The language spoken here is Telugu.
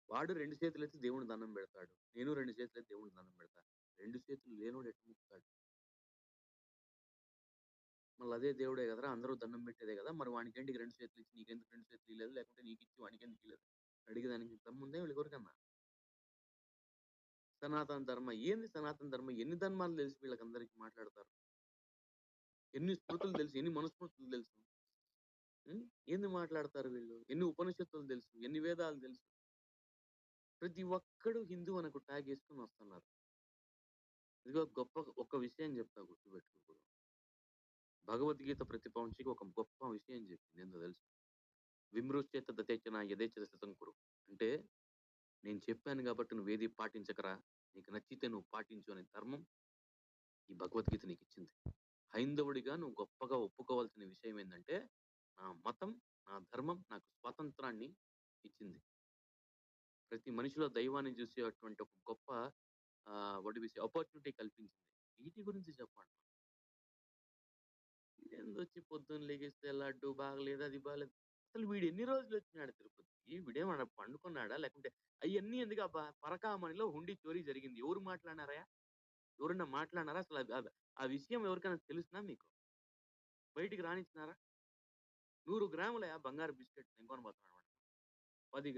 వాడు 2 చేతులెత్తి దేవునికి దండం పెడతాడు. నేను 2 చేతులెత్తి దేవునికి దండం పెడతా. 2 చేతులు లేనోడు ఎట్ట మొక్కుతాడు? మళ్ళదే దేవుడే గదరా! అందరూ దండం పెట్టేదే గదా! మరి వానికేంటి 2 చేతులిచ్చి నీకెందుకు 2 చేతులు ఇయలేదు? లేకుంటే నీకిచ్చి వానికెందుకు ఇయలేదు? అడిగేదానికి దమ్ముందా వీళ్ళెవరికన్నా? సనాతన ధర్మ ఏంది సనాతన ధర్మం? ఎన్ని ధర్మాలు తెలుసు వీళ్ళకందరికి మాట్లాడతారు? ఎన్ని స్మృతులు తెలుసు? ఎన్ని మనుస్మృతులు తెలుసు? హ్మ్. ఏంది మాట్లాడతారు వీళ్ళు? ఎన్ని ఉపనిషత్తులు తెలుసు? ఎన్ని వేదాలు తెలుసు? ప్రతి ఒక్కడు హిందూ అని ఒక ట్యాగ్ యేసుకొని వస్తున్నారు. ఇదిగో గొప్ప ఒక విషయం చెప్తా గుర్తుపెట్టుకో ఇప్పుడు. భగవద్గీత ప్రతి పంక్తికి ఒక గొప్ప విషయం చెప్పింది. ఏందో తెలుసా? విమృశ్చేత దతేచన యథేచ్ఛత శతం కురు. అంటే నేను చెప్పాను గాబట్టి నువ్వేది పాటించకురా. నీకు నచ్చితే నువ్వు పాటించు అనే ధర్మం ఈ భగవద్గీత నీకిచ్చింది. హైందవుడిగా నువ్వు గొప్పగా ఒప్పుకోవాల్సిన విషయం ఏందంటే, నా మతం, నా ధర్మం నాకు స్వాతంత్రాన్ని ఇచ్చింది. ప్రతి మనిషిలో దైవాన్ని జూసేటువంటి ఒక గొప్ప what do we say opportunity కల్పించింది. వీటి గురించి చెప్పండి. ఏందొచ్చి పొద్దున్న లెగిస్తే లడ్డు బాగలేదు, అది బాలేదు. అసలు వీడు ఎన్ని రోజులొచ్చినాడు తిరుపతికి? వీడేమన్నా పండుకున్నాడా? లేకుంటే అయన్నీ ఎందుకబ్బా! పరకామణిలో హుండీ చోరీ జరిగింది. ఎవరు మాట్లాడినారయ్యా? ఎవరన్నా మాట్లాడినారా? అసలు ఆ విషయం ఎవరికైనా తెలుసునా మీకు? బయటికి రానిచ్చినారా? 100 గ్రాములయ్యా బంగారు బిస్కెట్ నేను కొనబోతున్నాను వాడు. 10 గ్రా